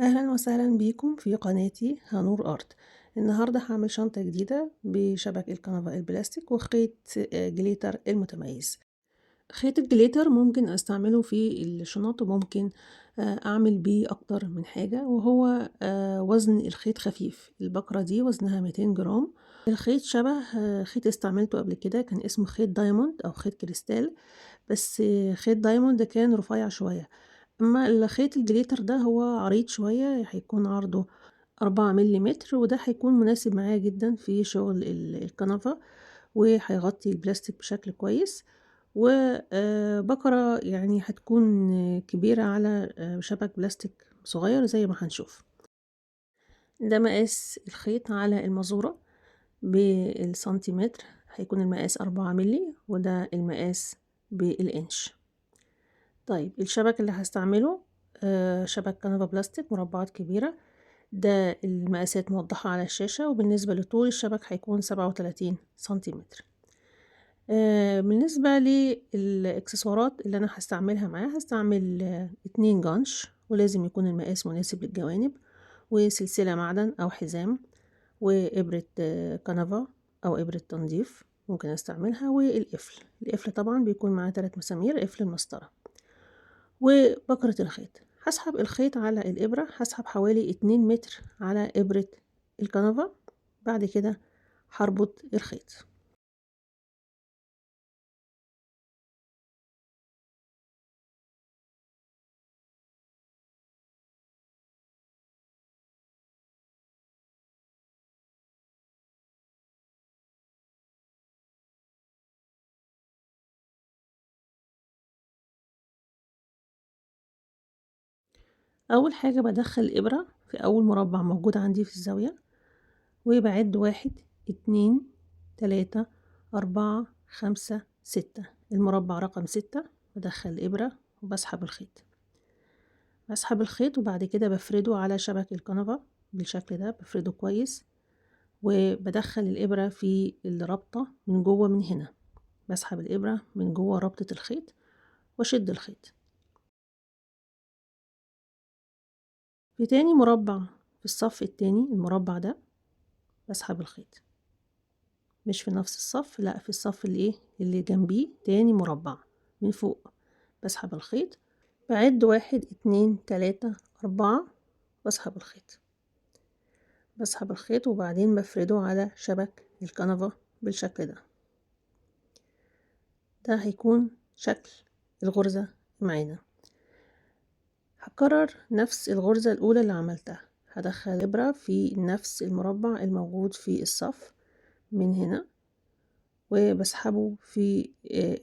أهلا وسهلا بيكم في قناتي هنور أرت. النهاردة هعمل شنطة جديدة بشبك الكنفا البلاستيك وخيط جليتر المتميز. خيط الجليتر ممكن استعمله في الشنط وممكن اعمل بيه اكتر من حاجة، وهو وزن الخيط خفيف. البكرة دي وزنها 200 جرام. الخيط شبه خيط استعملته قبل كده، كان اسمه خيط دايموند او خيط كريستال، بس خيط دايموند كان رفيع شوية. أمّا الخيط الجليتر ده هو عريض شوية، هيكون عرضه 4 مليمتر، وده هيكون مناسب معايا جدًا في شغل الكنفة، وهيغطي البلاستيك بشكل كويس. و بكرة يعني هتكون كبيرة على شبك بلاستيك صغير زي ما هنشوف. ده مقاس الخيط على المازورة بالسنتيمتر، هيكون المقاس 4 مللي، وده المقاس بالإنش. طيب الشبك اللي هاستعمله شبك كنفا بلاستيك مربعات كبيرة، ده المقاسات موضحة على الشاشة، وبالنسبة لطول الشبك هيكون 37 سنتيمتر. بالنسبة للإكسسوارات اللي أنا هاستعملها معاه، هاستعمل 2 جانش، ولازم يكون المقاس مناسب للجوانب، وسلسلة معدن أو حزام، وإبرة كنفا أو إبرة تنظيف ممكن استعملها، القفل طبعا بيكون معاه 3 مسامير، قفل المسطرة، وبكرة الخيط. هسحب الخيط على الإبرة، هسحب حوالي 2 متر على إبرة الكنفة. بعد كده هربط الخيط. أول حاجة بدخل الإبرة في أول مربع موجود عندي في الزاوية، وبعد 1 2 3 4 5 6، المربع رقم 6 بدخل الإبرة وبسحب الخيط. بسحب الخيط وبعد كده بفرده على شبك الكنفة بالشكل ده، بفرده كويس، وبدخل الإبرة في الرابطة من جوه من هنا. بسحب الإبرة من جوه رابطة الخيط وأشد الخيط. في تاني مربع في الصف التاني، المربع ده بسحب الخيط، مش في نفس الصف، لا، في الصف اللي جنبيه تاني مربع من فوق. بسحب الخيط، بعد 1 2 3 4، بسحب الخيط. بسحب الخيط وبعدين بفرده على شبك الكنفة بالشكل ده. ده هيكون شكل الغرزة معانا. هكرر نفس الغرزة الأولى اللي عملتها، هدخل إبرة في نفس المربع الموجود في الصف من هنا، وبسحبه في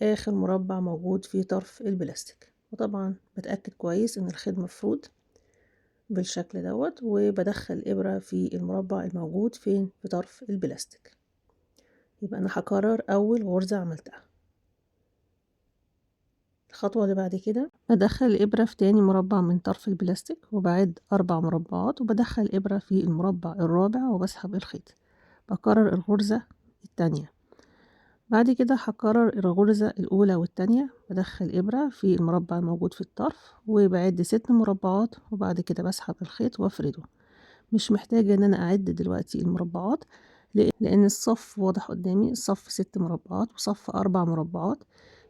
آخر مربع موجود في طرف البلاستيك، وطبعا بتأكد كويس إن الخيط مفرود بالشكل دوت، وبدخل إبرة في المربع الموجود في طرف البلاستيك. يبقى أنا هكرر أول غرزة عملتها. الخطوة اللي بعد كده بدخل الإبرة في تاني مربع من طرف البلاستيك، وبعد 4 مربعات، وبدخل الإبرة في المربع الرابع وبسحب الخيط. بكرر الغرزة التانية. بعد كده هكرر الغرزة الأولى والتانية، بدخل إبرة في المربع الموجود في الطرف، وبعد 6 مربعات، وبعد كده بسحب الخيط وافرده. مش محتاجة ان انا اعد دلوقتي المربعات، لان الصف واضح قدامي، الصف 6 مربعات وصف 4 مربعات،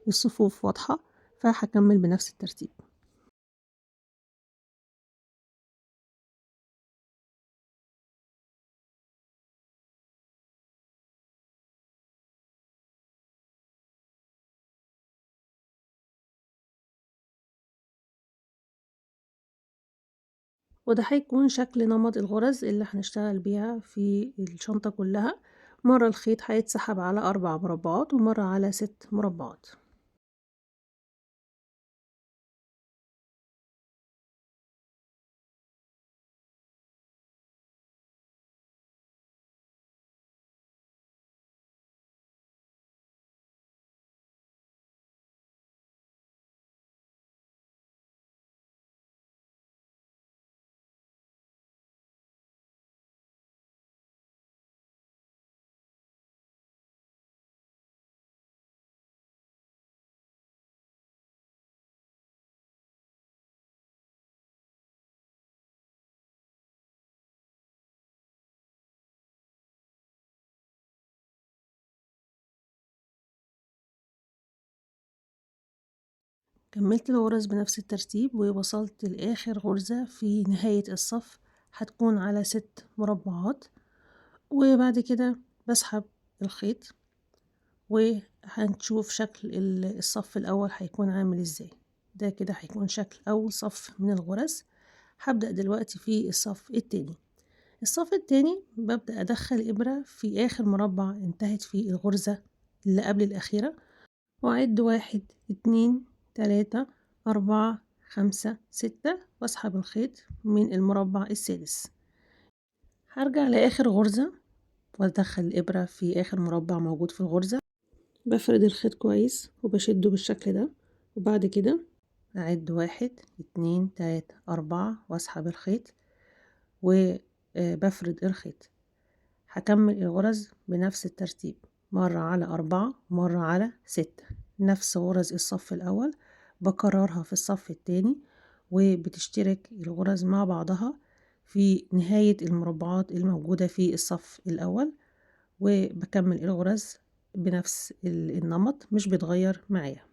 الصفوف واضحة، فهكمل بنفس الترتيب. وده هيكون شكل نمط الغرز اللي هنشتغل بيها في الشنطة كلها. مرة الخيط هيتسحب على 4 مربعات، ومرة على 6 مربعات. كملت الغرز بنفس الترتيب ووصلت لآخر غرزة في نهاية الصف، هتكون على 6 مربعات. وبعد كده بسحب الخيط وهنشوف شكل الصف الأول هيكون عامل ازاي. ده كده هيكون شكل أول صف من الغرز. هبدأ دلوقتي في الصف التاني. الصف التاني ببدأ أدخل إبرة في آخر مربع انتهت فيه الغرزة اللي قبل الأخيرة، وأعد 1 2 3 4 5 6 وأسحب الخيط من المربع السادس. هرجع لآخر غرزة وأدخل الإبرة في آخر مربع موجود في الغرزة، بفرد الخيط كويس وبشده بالشكل ده، وبعد كده أعد 1 2 3 4 وأسحب الخيط وبفرد الخيط. هكمل الغرز بنفس الترتيب، مرة على 4 مرة على 6، نفس غرز الصف الأول بكررها في الصف التاني، وبتشترك الغرز مع بعضها في نهاية المربعات الموجودة في الصف الأول، وبكمل الغرز بنفس النمط مش بيتغير معايا.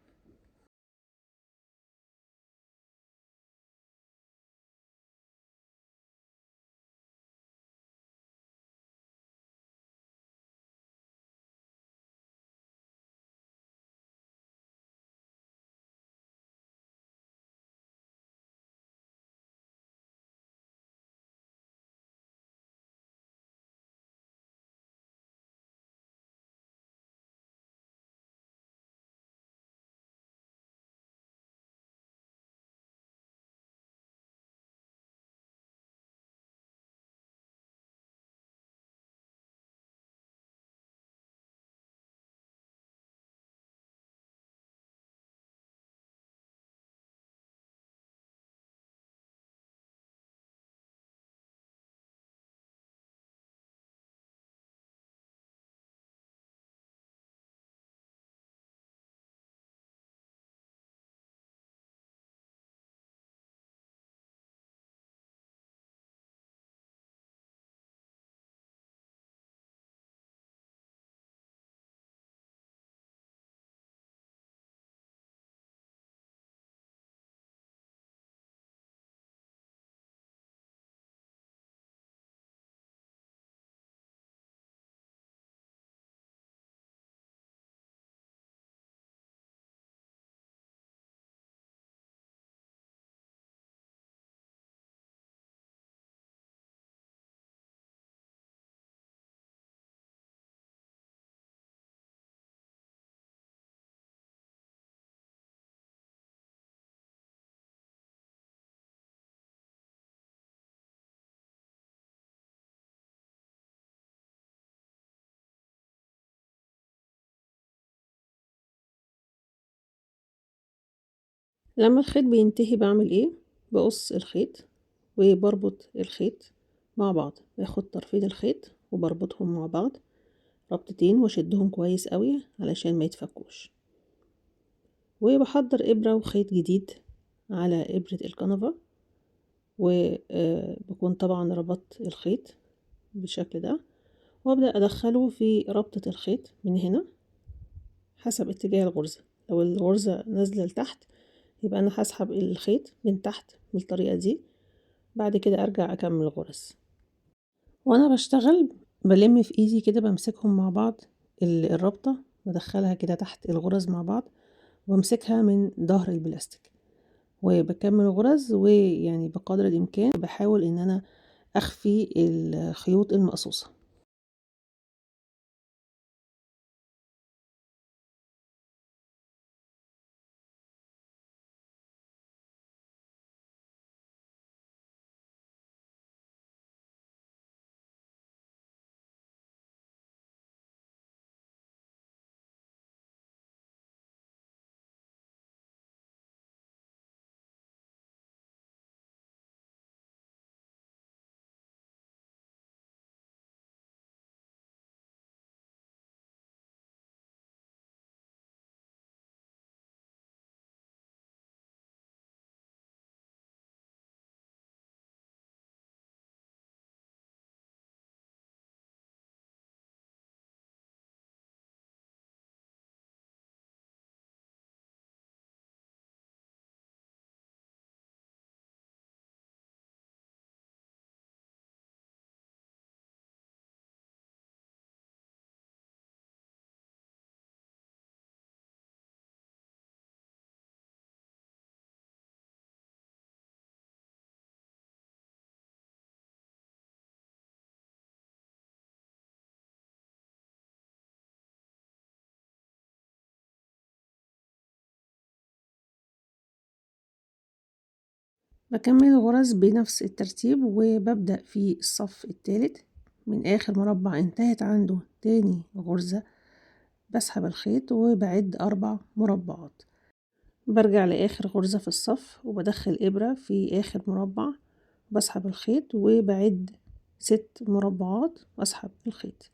لما الخيط بينتهي بعمل ايه؟ بقص الخيط وبربط الخيط مع بعض، باخد طرفين الخيط وبربطهم مع بعض ربطتين واشدهم كويس قوي علشان ما يتفكوش، وبحضر ابرة وخيط جديد على ابرة الكنفة، وبكون طبعا ربطت الخيط بالشكل ده، وابدأ ادخله في ربطة الخيط من هنا حسب اتجاه الغرزة. لو الغرزة نازلة لتحت يبقى انا هسحب الخيط من تحت بالطريقة دي، بعد كده ارجع اكمل غرز. وانا بشتغل بلم في ايدي كده بمسكهم مع بعض الرابطة بدخلها كده تحت الغرز مع بعض، وامسكها من ظهر البلاستيك وبكمل غرز، ويعني بقدر الامكان بحاول ان انا اخفي الخيوط المقصوصة. بكمل الغرز بنفس الترتيب وببدأ في الصف الثالث من آخر مربع انتهت عنده تاني غرزة، بسحب الخيط وبعد 4 مربعات، برجع لآخر غرزة في الصف وبدخل إبرة في آخر مربع، بسحب الخيط وبعد 6 مربعات واسحب الخيط.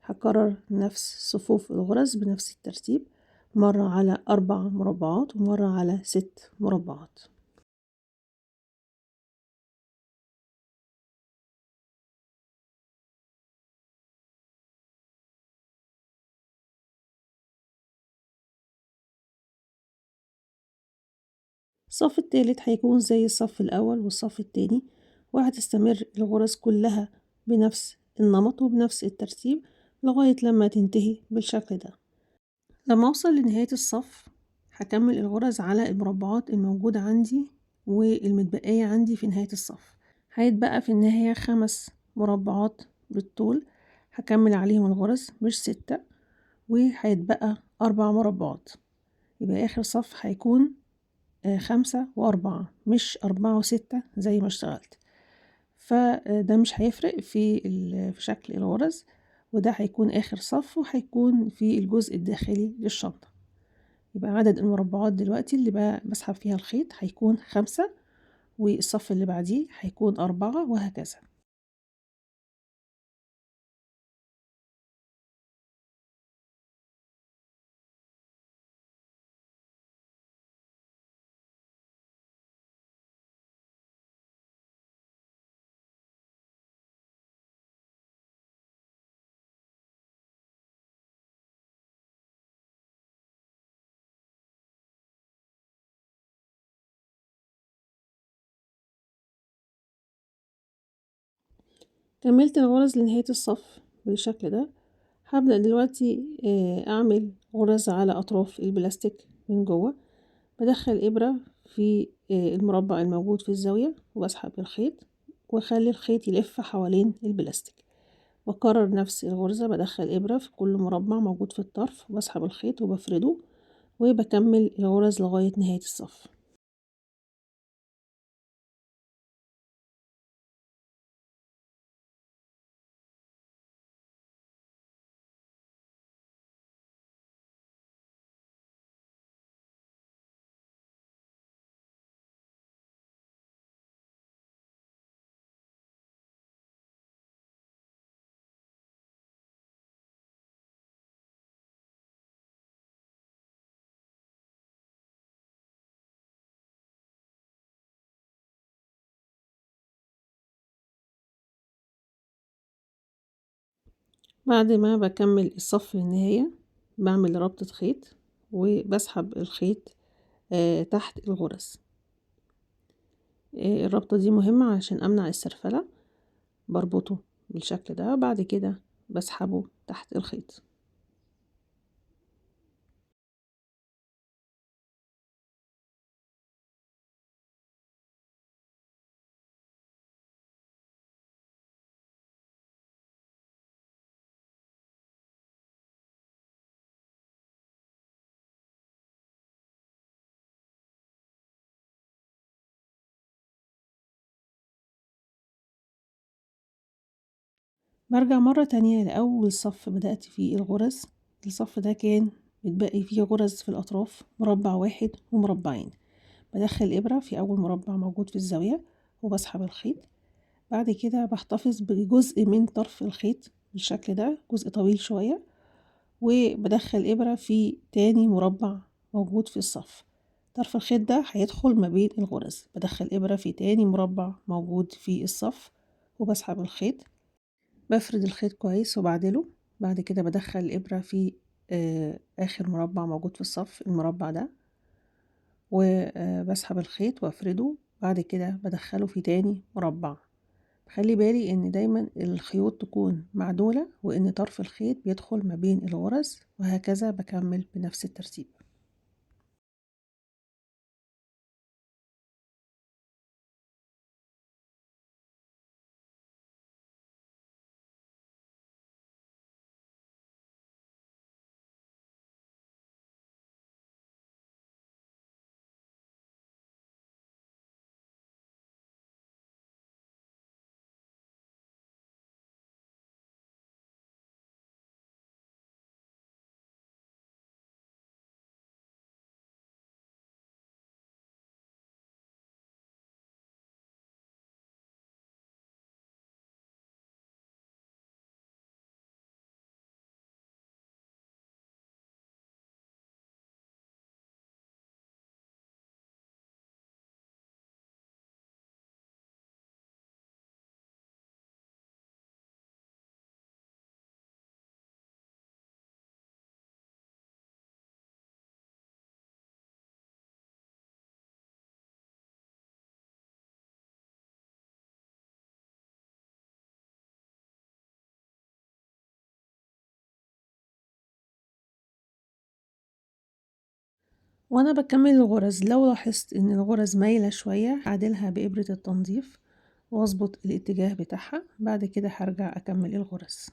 هكرر نفس صفوف الغرز بنفس الترتيب، مرة على 4 مربعات ومرة على 6 مربعات. الصف التالت هيكون زي الصف الأول والصف التاني، وهتستمر الغرز كلها بنفس النمط وبنفس الترتيب لغاية لما تنتهي بالشكل ده. لما أوصل لنهاية الصف هكمل الغرز على المربعات الموجودة عندي والمتبقية عندي في نهاية الصف. هيتبقى في النهاية 5 مربعات بالطول، هكمل عليهم الغرز مش 6، وهيتبقى 4 مربعات، يبقى آخر صف هيكون 5 و4 مش 4 و6 زي ما اشتغلت، فده مش هيفرق في شكل الغرز، وده هيكون آخر صف وهيكون في الجزء الداخلي للشنطة. يبقى عدد المربعات دلوقتي اللي بسحب فيها الخيط هيكون 5، والصف اللي بعديه هيكون 4 وهكذا. كملت الغرز لنهاية الصف بالشكل ده. هبدأ دلوقتي أعمل غرز على أطراف البلاستيك من جوه، بدخل إبرة في المربع الموجود في الزاوية وبسحب الخيط واخلي الخيط يلف حوالين البلاستيك، بكرر نفس الغرزة، بدخل إبرة في كل مربع موجود في الطرف وبسحب الخيط وبفرده وبكمل الغرز لغاية نهاية الصف. بعد ما بكمل الصف للنهاية بعمل ربطة خيط وبسحب الخيط تحت الغرز. الربطة دي مهمة عشان أمنع السرفلة، بربطه بالشكل ده، بعد كده بسحبه تحت الخيط. برجع مرة تانية لأول صف بدأت فيه الغرز. الصف ده كان متبقي فيه غرز في الأطراف، مربع واحد ومربعين، بدخل إبرة في أول مربع موجود في الزاوية وبسحب الخيط، بعد كده بحتفظ بجزء من طرف الخيط بالشكل ده، جزء طويل شوية، وبدخل إبرة في تاني مربع موجود في الصف. طرف الخيط ده هيدخل ما بين الغرز، بدخل إبرة في تاني مربع موجود في الصف وبسحب الخيط، بفرد الخيط كويس وبعدله، بعد كده بدخل الإبرة في آخر مربع موجود في الصف، المربع ده، وبسحب الخيط وافرده، بعد كده بدخله في تاني مربع. خلي بالي ان دايما الخيوط تكون معدولة وان طرف الخيط بيدخل ما بين الغرز، وهكذا بكمل بنفس الترتيب. وأنا باكمّل الغرز لو لاحظت إن الغرز مايلة شوية هاعدلها بإبرة التنظيف وأضبط الاتجاه بتاعها، بعد كده هارجع أكمّل الغرز.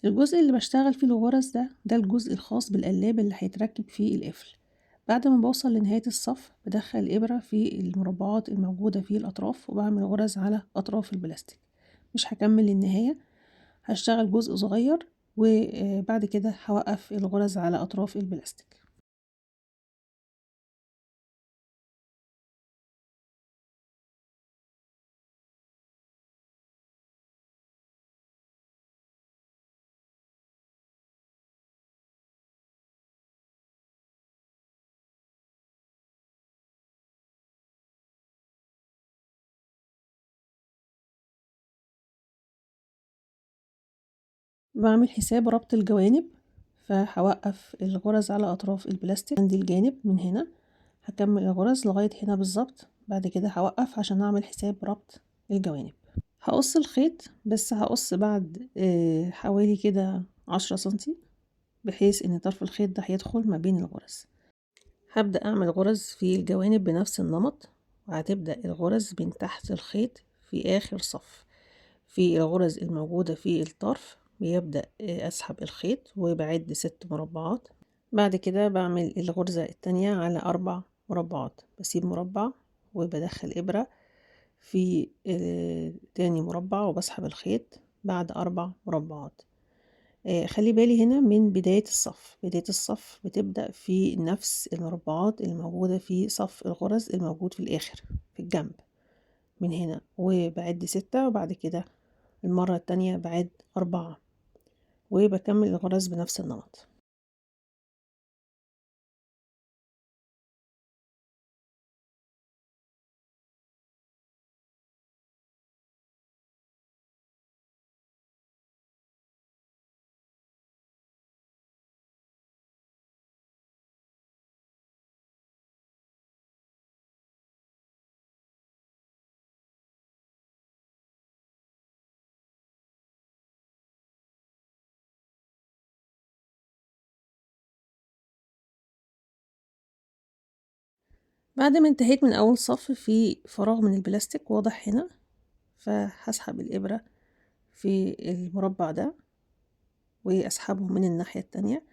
الجزء اللي باشتغل فيه الغرز ده الجزء الخاص بالقلّاب اللي هيتركب فيه القفل. بعد ما باوصل لنهاية الصف بادخّل الإبرة في المربعات الموجودة في الأطراف وباعمل غرز على أطراف البلاستيك. مش هاكمّل للنهاية، هاشتغل جزء صغير وبعد كده هاوقّف الغرز على أطراف البلاستيك. باعمل حساب ربط الجوانب، فهاوقّف الغرز على أطراف البلاستيك عند الجانب من هنا، هاكمّل الغرز لغاية هنا بالضبط، بعد كده هاوقّف عشان أعمل حساب ربط الجوانب. هاقص الخيط بس هاقص بعد حوالي كده 10 سنتي، بحيث إن طرف الخيط ده هيدخل ما بين الغرز. هابدأ أعمل غرز في الجوانب بنفس النمط، وهتبدأ الغرز من تحت الخيط في آخر صف. في الغرز الموجودة في الطرف بيبدأ أسحب الخيط وبعد 6 مربعات. بعد كده بعمل الغرزة التانية على 4 مربعات، بسيب مربع وبدخل إبرة في تاني مربع وبسحب الخيط بعد 4 مربعات. خلي بالي هنا من بداية الصف. بداية الصف بتبدأ في نفس المربعات الموجودة في صف الغرز الموجود في الآخر في الجنب من هنا، وبعد 6 وبعد كده المرة التانية بعد 4 وبكمل الغرز بنفس النمط. بعد ما انتهيت من أول صف في فراغ من البلاستيك واضح هنا، فهسحب الإبرة في المربع ده وأسحبه من الناحية التانية،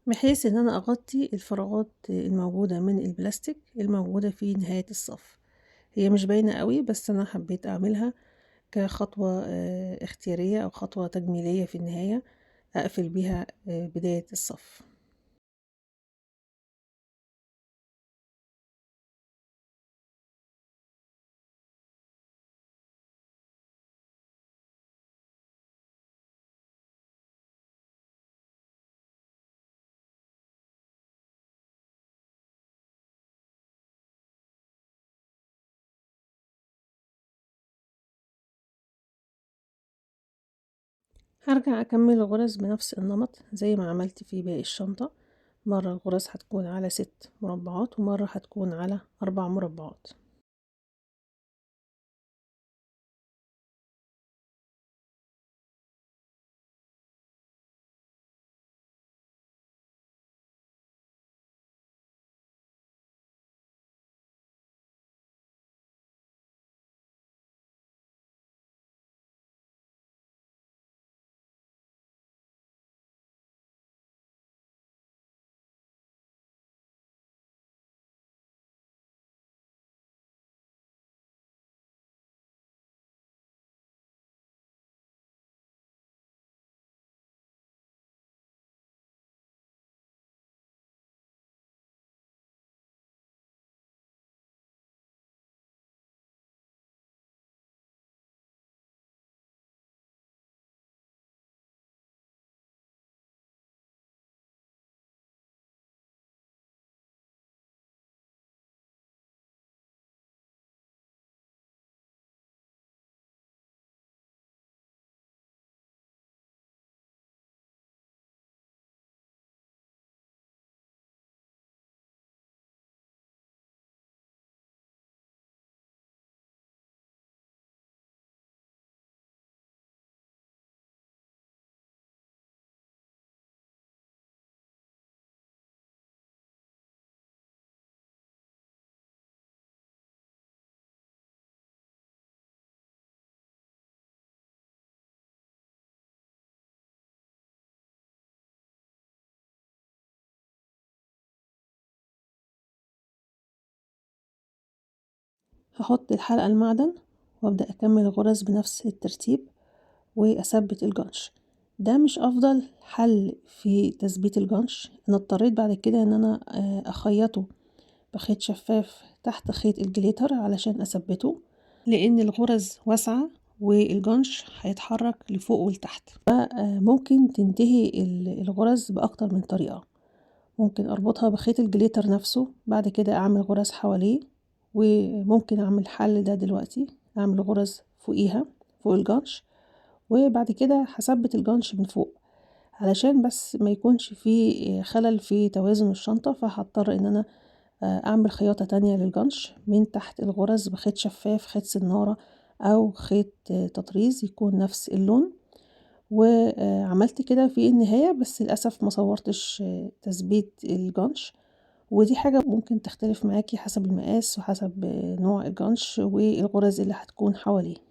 بحيث إن أنا أغطي الفراغات الموجودة من البلاستيك الموجودة في نهاية الصف. هي مش باينة قوي بس أنا حبيت أعملها كخطوة اختيارية أو خطوة تجميلية في النهاية أقفل بيها بداية الصف. هرجع أكمل الغرز بنفس النمط زي ما عملت في باقي الشنطة. مرة الغرز هتكون على 6 مربعات ومرة هتكون على 4 مربعات. هحط الحلقة المعدن وابدأ اكمل الغرز بنفس الترتيب واثبت الجنش. ده مش افضل حل في تثبيت الجنش، انا اضطريت بعد كده ان انا اخيطه بخيط شفاف تحت خيط الجليتر علشان اثبته، لان الغرز واسعة والجنش هيتحرك لفوق ولتحت. ممكن تنتهي الغرز باكتر من طريقة، ممكن اربطها بخيط الجليتر نفسه، بعد كده اعمل غرز حواليه، وممكن اعمل حل ده دلوقتي، اعمل غرز فوقيها فوق الجنش، وبعد كده هثبت الجنش من فوق علشان بس ما يكونش فيه خلل في توازن الشنطة. فهضطر ان انا اعمل خياطة تانية للجنش من تحت الغرز بخيط شفاف، خيط سنارة او خيط تطريز يكون نفس اللون. وعملت كده في النهاية، بس للأسف ما صورتش تثبيت الجنش، ودي حاجة ممكن تختلف معاكي حسب المقاس وحسب نوع الجنش والغرز اللي هتكون حواليه.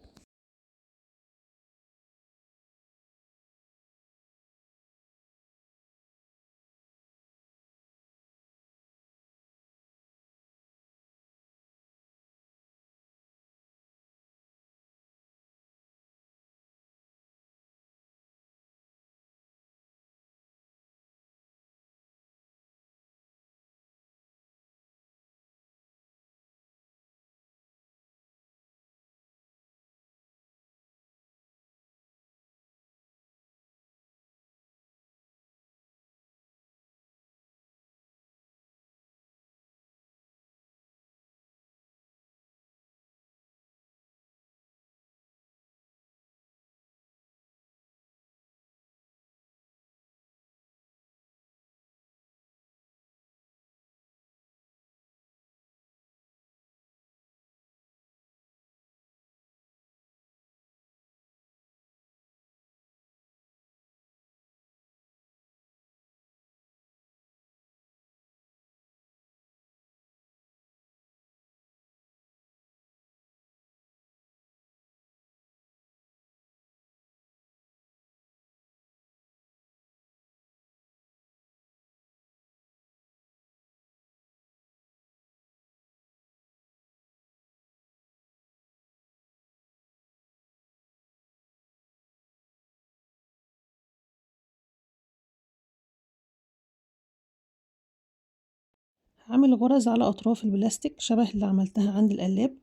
هعمل غرز على أطراف البلاستيك شبه اللي عملتها عند القلاب،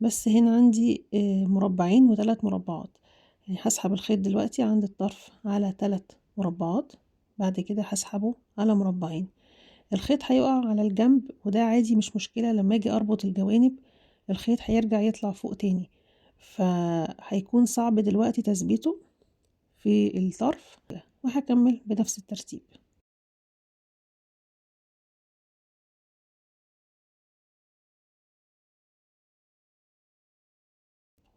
بس هنا عندي مربعين وثلاث مربعات. يعني هسحب الخيط دلوقتي عند الطرف على 3 مربعات، بعد كده هسحبه على مربعين. الخيط هيقع على الجنب وده عادي مش مشكلة، لما اجي اربط الجوانب الخيط هيرجع يطلع فوق تاني، فهيكون صعب دلوقتي تثبيته في الطرف. وهكمل بنفس الترتيب،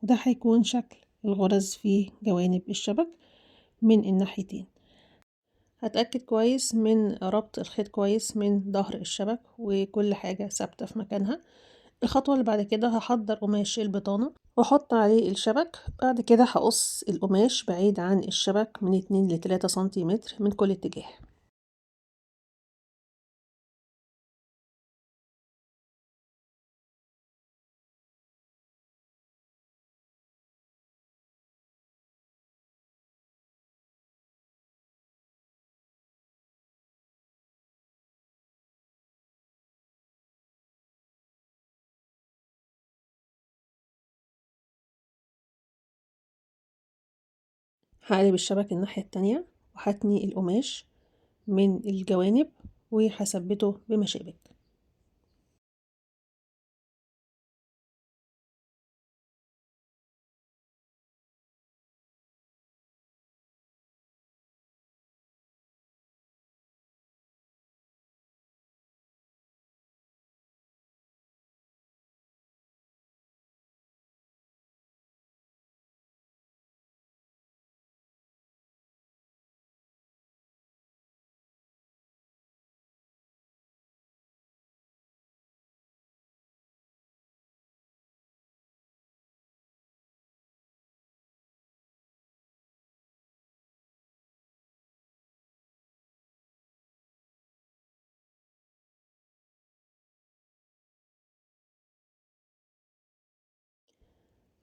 وده هيكون شكل الغرز في جوانب الشبك من الناحيتين. هتأكد كويس من ربط الخيط كويس من ظهر الشبك وكل حاجة ثابتة في مكانها. الخطوة اللي بعد كده هحضر قماش البطانة واحط عليه الشبك، بعد كده هقص القماش بعيد عن الشبك من 2 ل3 سنتيمتر من كل اتجاه. هقلب الشبك الناحية التانية وهتني القماش من الجوانب وهثبته بمشابك.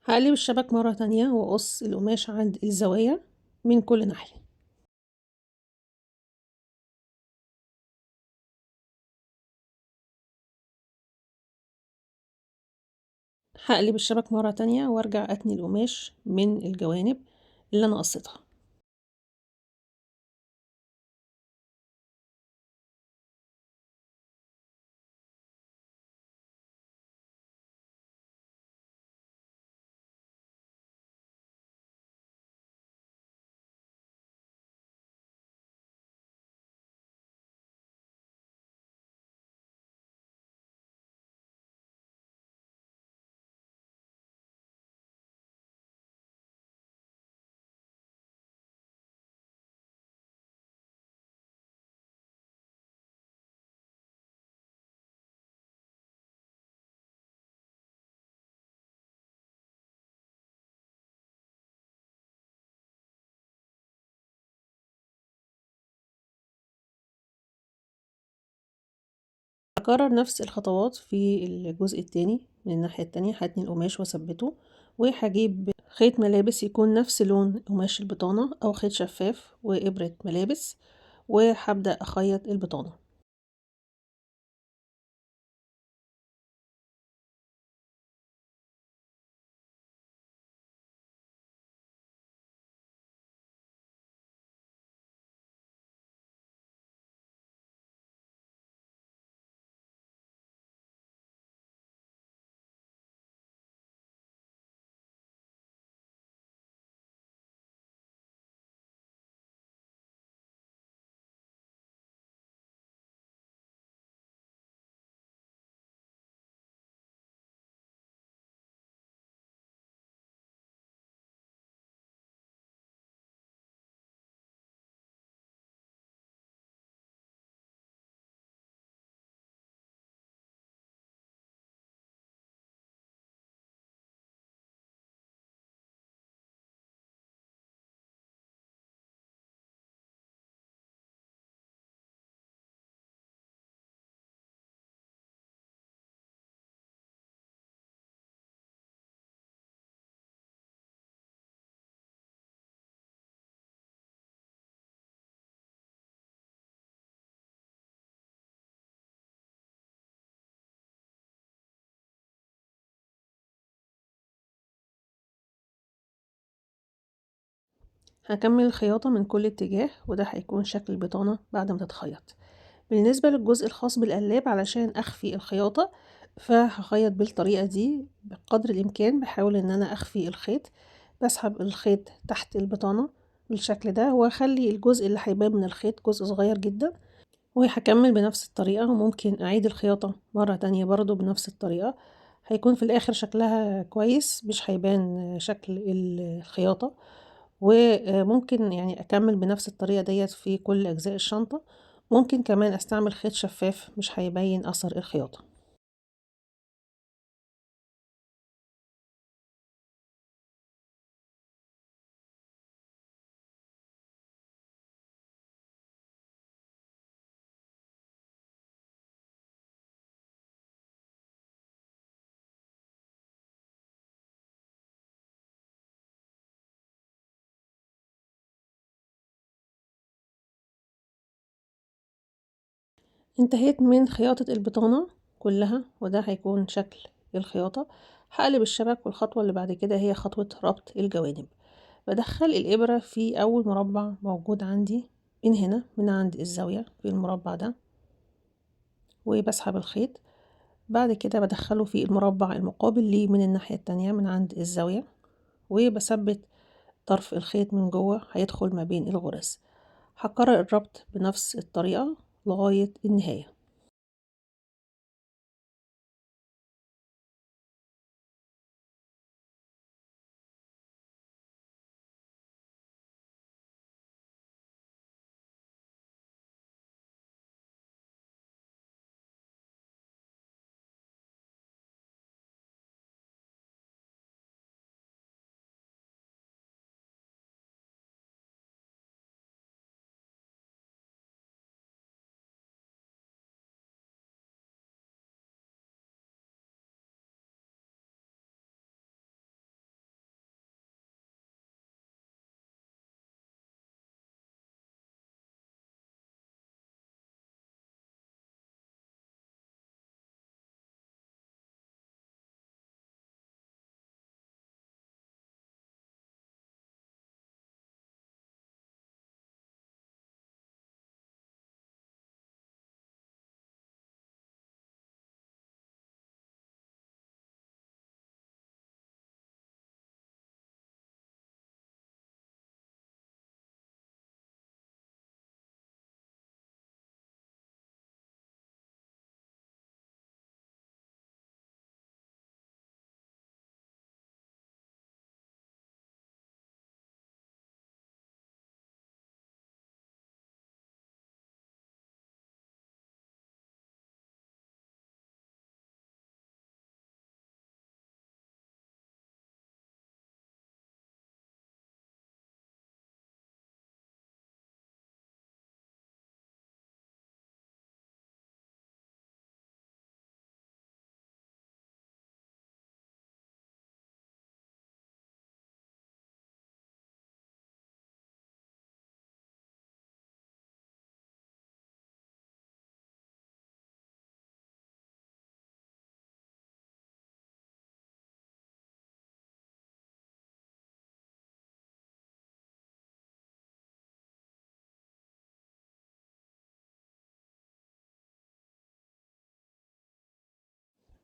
هقلب الشبك مرة تانية وأقص القماش عند الزوايا من كل ناحية. هقلب الشبك مرة تانية وارجع اتني القماش من الجوانب اللي انا قصيتها. هكرر نفس الخطوات في الجزء التاني من الناحية التانية. هتني القماش واثبته، وهجيب خيط ملابس يكون نفس لون قماش البطانة او خيط شفاف وابرة ملابس، وهبدأ اخيط البطانة. هكمل الخياطة من كل اتجاه، وده هيكون شكل البطانة بعد ما تتخيط. بالنسبة للجزء الخاص بالقلاب، علشان أخفي الخياطة فهخيط بالطريقة دي بقدر الإمكان. بحاول إن أنا أخفي الخيط، بسحب الخيط تحت البطانة بالشكل ده، وأخلي الجزء اللي هيبان من الخيط جزء صغير جدا. وهكمل بنفس الطريقة، وممكن أعيد الخياطة مرة تانية برضو بنفس الطريقة. هيكون في الآخر شكلها كويس، مش هيبان شكل الخياطة. وممكن يعني أكمل بنفس الطريقة ديت في كل أجزاء الشنطة. ممكن كمان أستعمل خيط شفاف مش هيبين أثر الخياطة. انتهيت من خياطة البطانة كلها، وده هيكون شكل الخياطة. هقلب الشبك، والخطوة اللي بعد كده هي خطوة ربط الجوانب. بدخل الإبرة في أول مربع موجود عندي من هنا، من عند الزاوية في المربع ده، وبسحب الخيط. بعد كده بدخله في المربع المقابل ليه من الناحية التانية من عند الزاوية، وبثبت طرف الخيط من جوه هيدخل ما بين الغرز. هكرر الربط بنفس الطريقة لغاية النهاية.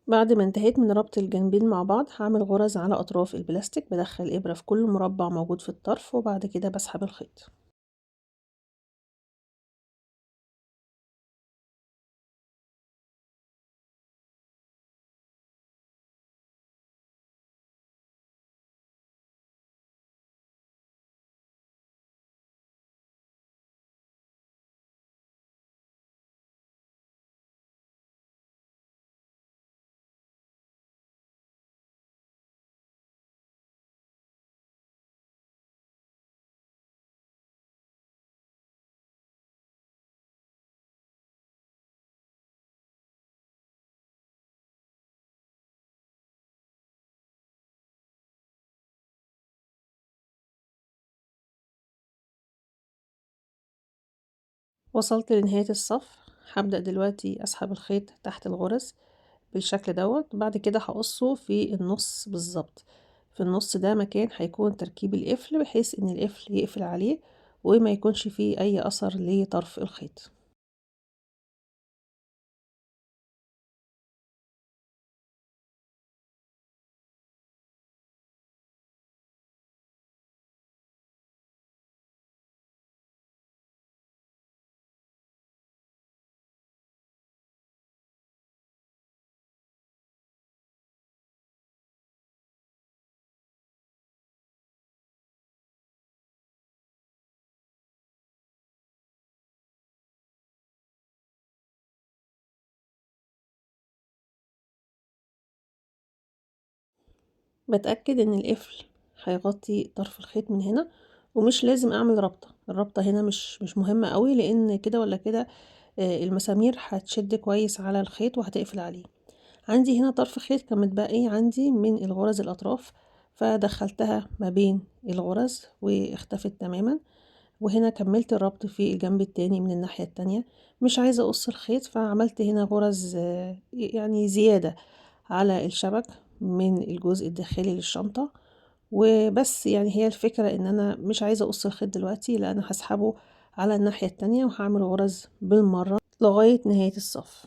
بعد ما انتهيت من ربط الجنبين مع بعض هعمل غرز على أطراف البلاستيك، بدخل إبرة في كل مربع موجود في الطرف وبعد كده بسحب الخيط. وصلت لنهاية الصف، هبدأ دلوقتي أسحب الخيط تحت الغرز بالشكل دوت. بعد كده هقصه في النص بالظبط، في النص ده مكان هيكون تركيب القفل، بحيث ان القفل يقفل عليه وما يكونش فيه اي اثر لطرف الخيط. بتأكد ان القفل هيغطي طرف الخيط من هنا، ومش لازم اعمل ربطة. الربطة هنا مش مهمة قوي، لان كده ولا كده المسامير هتشد كويس على الخيط وهتقفل عليه. عندي هنا طرف خيط كان متبقي عندي من الغرز الأطراف، فدخلتها ما بين الغرز واختفت تماما. وهنا كملت الربط في الجنب التاني من الناحية التانية. مش عايزة أقص الخيط، فعملت هنا غرز يعني زيادة على الشبك من الجزء الداخلي للشنطة وبس. يعني هي الفكرة ان انا مش عايزة اقص الخيط دلوقتي، لان هسحبه على الناحية التانية وهعمل غرز بالمرة لغاية نهاية الصف.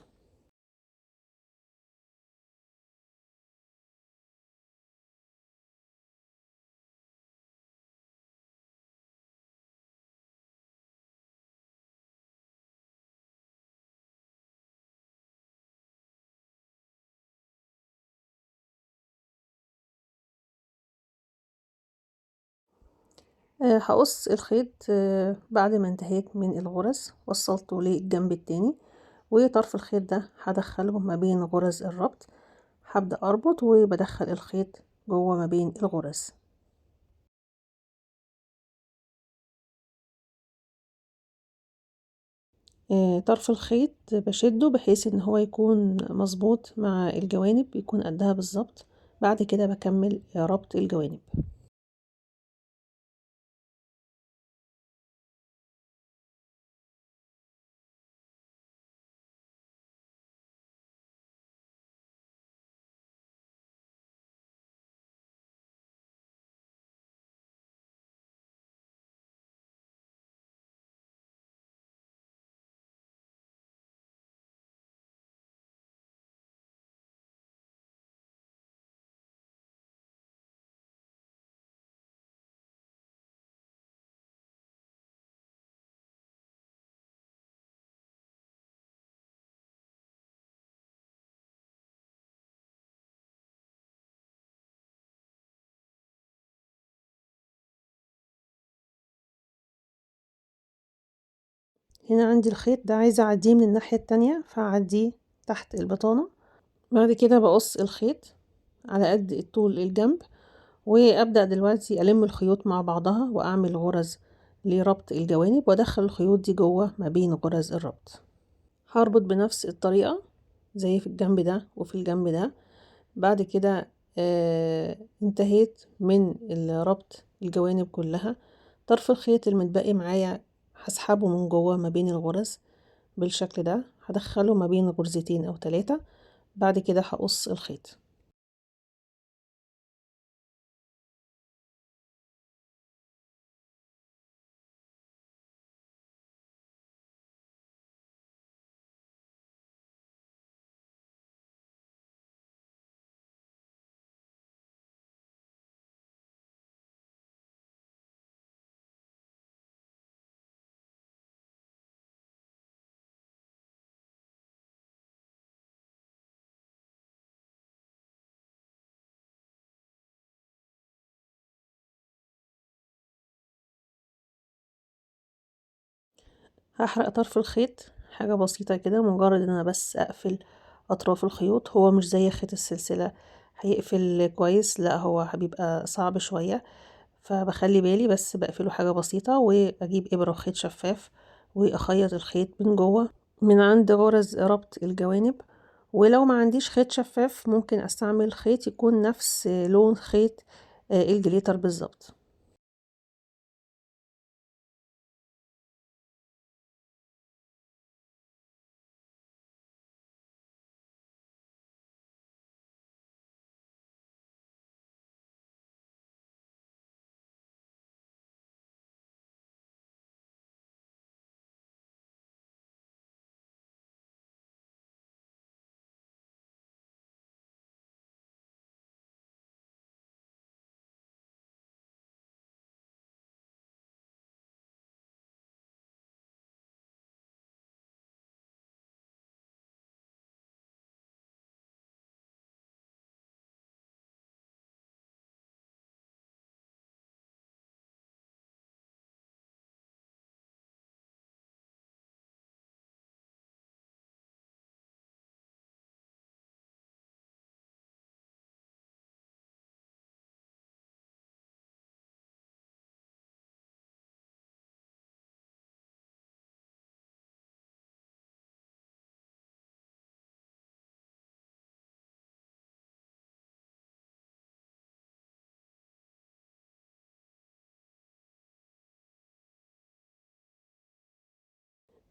هقص الخيط بعد ما انتهيت من الغرز، وصلته للجنب التاني، وطرف الخيط ده هدخله ما بين غرز الربط. هبدأ اربط وبدخل الخيط جوه ما بين الغرز. طرف الخيط بشده بحيث ان هو يكون مظبوط مع الجوانب، يكون قدها بالظبط. بعد كده بكمل ربط الجوانب. هنا عندي الخيط ده عايزة اعديه من الناحية التانية، فاعديه تحت البطانة. بعد كده بقص الخيط على قد الطول الجنب، وابدأ دلوقتي الم الخيوط مع بعضها واعمل غرز لربط الجوانب، وادخل الخيوط دي جوه ما بين غرز الربط. هربط بنفس الطريقة زي في الجنب ده وفي الجنب ده. بعد كده انتهيت من ربط الجوانب كلها. طرف الخيط المتبقي معايا هسحبه من جوه ما بين الغرز بالشكل ده، هدخله ما بين غرزتين او 3. بعد كده هقص الخيط. هحرق طرف الخيط حاجة بسيطة كده، مجرد ان انا بس اقفل اطراف الخيوط. هو مش زي خيط السلسلة هيقفل كويس، لا هو بيبقى صعب شوية، فبخلي بالي بس بقفله حاجة بسيطة، واجيب ابرة وخيط شفاف واخيط الخيط من جوه من عند غرز ربط الجوانب. ولو ما عنديش خيط شفاف ممكن استعمل خيط يكون نفس لون خيط الجليتر بالظبط.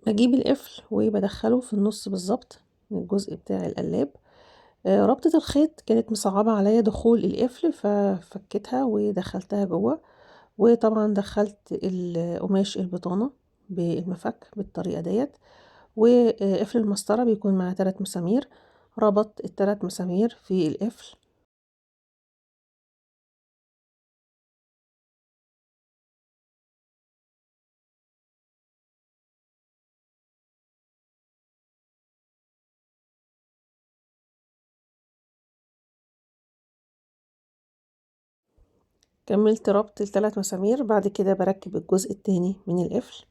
بجيب القفل وبدخله في النص بالظبط من الجزء بتاع القلاب. ربطة الخيط كانت مصعبة عليا دخول القفل، ففكيتها ودخلتها جوه. وطبعا دخلت قماش البطانة بالمفك بالطريقة ديت. وقفل المسطرة بيكون مع 3 مسامير، ربط ال3 مسامير في القفل. كملت ربط ال3 مسامير، بعد كده بركب الجزء التاني من القفل.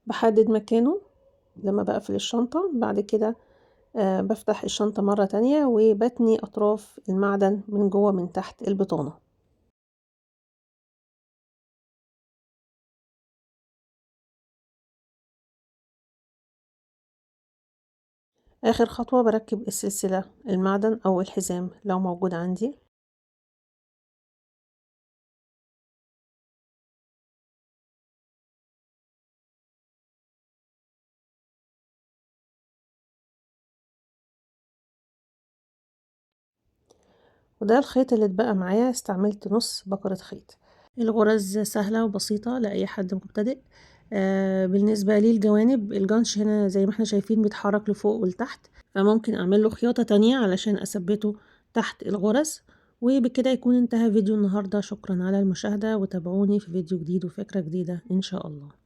بحدد مكانه لما بقفل الشنطة. بعد كده بفتح الشنطة مرة تانية وبتني أطراف المعدن من جوه من تحت البطانة. آخر خطوة بركب السلسلة المعدن أو الحزام لو موجود عندي. وده الخيط اللي اتبقى معايا، استعملت نص بكرة خيط. الغرز سهلة وبسيطة لأي حد مبتدئ. بالنسبة لي الجوانب الجانش هنا زي ما احنا شايفين بيتحرك لفوق ولتحت، فممكن اعمل له خياطة تانية علشان اثبته تحت الغرز. وبكده يكون انتهى فيديو النهاردة. شكرا على المشاهدة، وتابعوني في فيديو جديد وفكرة جديدة ان شاء الله.